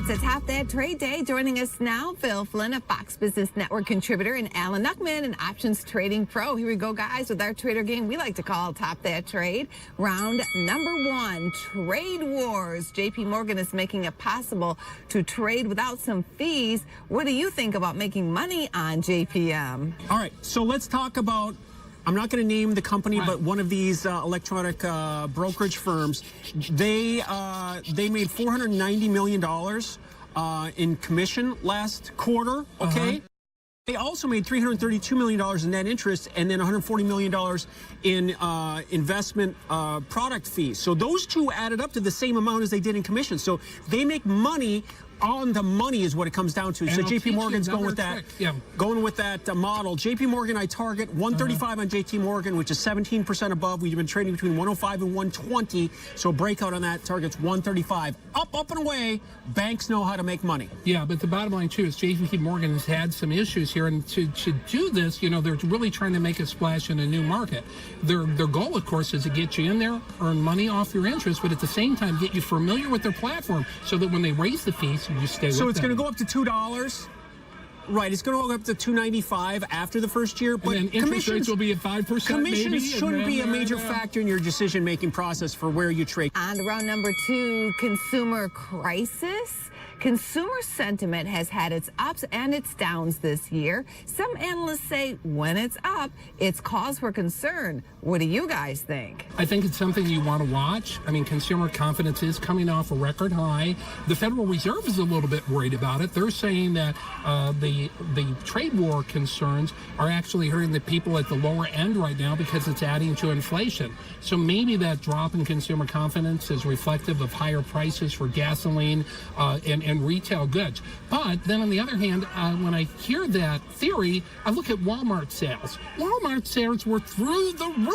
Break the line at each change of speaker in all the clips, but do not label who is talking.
It's a Top That Trade Day. Joining us now, Phil Flynn, a Fox Business Network contributor, and Alan Nuckman, an options trading pro. Here we go, guys, with our trader game we like to call Top That Trade. Round number one, trade wars. JP Morgan is making it possible to trade without some fees. What do you think about making money on JPM?
All right, so let's talk about, I'm not going to name the company, but one of these electronic brokerage firms, they made $490 million in commission last quarter, okay? They also made $332 million in net interest and then $140 million in investment product fees. So those two added up to the same amount as they did in commission. So they make money on the money is what it comes down to. And so JP Morgan's going with that. Going with that model. JP Morgan, I target 135 on JP Morgan, which is 17% above. We've been trading between 105 and 120. So breakout on that target's 135. Up and away. Banks know how to make money.
Yeah, but the bottom line too is JP Morgan has had some issues here, and to do this, you know, they're really trying to make a splash in a new market. Their goal, of course, is to get you in there, earn money off your interest, but at the same time get you familiar with their platform, so that when they raise the fees, you just stay with them.
So it's going to go up to $2. Right, it's going to go up to $2.95 after the first year, but
and then interest rates will be at 5%.
Commissions
maybe,
shouldn't be a major factor in your decision-making process for where you trade.
On to round number two, consumer crisis. Consumer sentiment has had its ups and its downs this year. Some analysts say when it's up, it's cause for concern. What do you guys think?
I think it's something you want to watch. I mean, consumer confidence is coming off a record high. The Federal Reserve is a little bit worried about it. They're saying that the trade war concerns are actually hurting the people at the lower end right now because it's adding to inflation. So maybe that drop in consumer confidence is reflective of higher prices for gasoline and retail goods. But then on the other hand, when I hear that theory, I look at Walmart sales. Walmart sales were through the roof.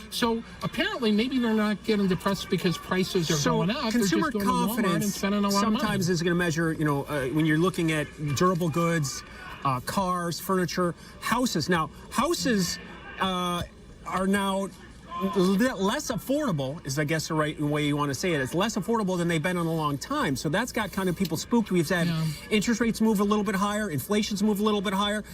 So apparently maybe they're not getting depressed because prices are going up.
Consumer
they're just going
confidence
and spending a lot of money.
sometimes is going to measure, you know, when you're looking at durable goods, cars, furniture, houses. Now, houses are now less affordable, is I guess the right way you want to say it. It's less affordable than they've been in a long time. So that's got kind of people spooked. We've had interest rates move a little bit higher, inflation's move a little bit higher.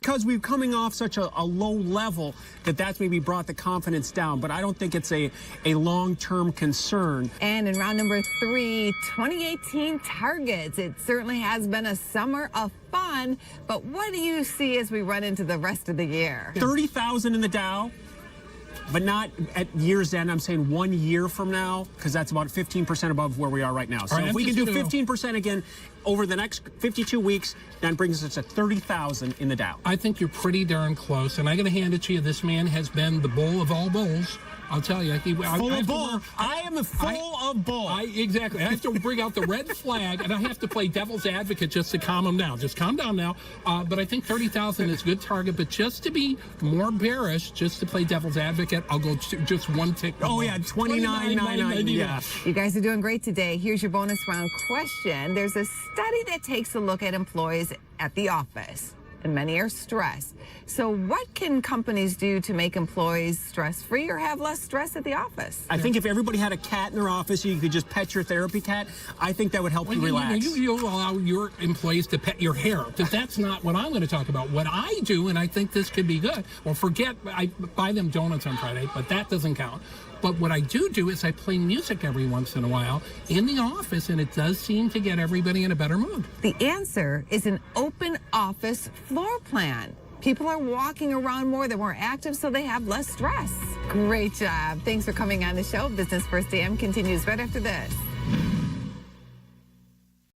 Because we're coming off such a low level that's maybe brought the confidence down. But I don't think it's a long-term concern.
And in round number three, 2018 targets. It certainly has been a summer of fun. But what do you see as we run into the rest of the year?
30,000 in the Dow. But not at year's end. I'm saying 1 year from now, because that's about 15% above where we are right now. So if we can do 15% again over the next 52 weeks, that brings us to 30,000 in the Dow.
I think you're pretty darn close, and I'm going to hand it to you. This man has been the bull of all bulls. I'll tell you.
Full of bull. I am full of bull.
Exactly. I have to bring out the red flag, and I have to play devil's advocate just to calm him down. Just calm down now. But I think 30,000 is a good target. But just to be more bearish, just to play devil's advocate, I'll go just one tick.
Oh, yeah, 29.99. Yeah.
You guys are doing great today. Here's your bonus round question. There's a study that takes a look at employees at the office, and many are stressed. So what can companies do to make employees stress-free or have less stress at the office?
I think if everybody had a cat in their office, you could just pet your therapy cat. I think that would help you relax.
You allow your employees to pet your hair, but that's not what I'm going to talk about. What I do, and I think this could be good, well, forget, I buy them donuts on Friday, but that doesn't count. But what I do is I play music every once in a while in the office, and it does seem to get everybody in a better mood.
The answer is an open office floor plan. People are walking around more, they're more active, so they have less stress. Great job. Thanks for coming on the show. Business First AM continues right after this.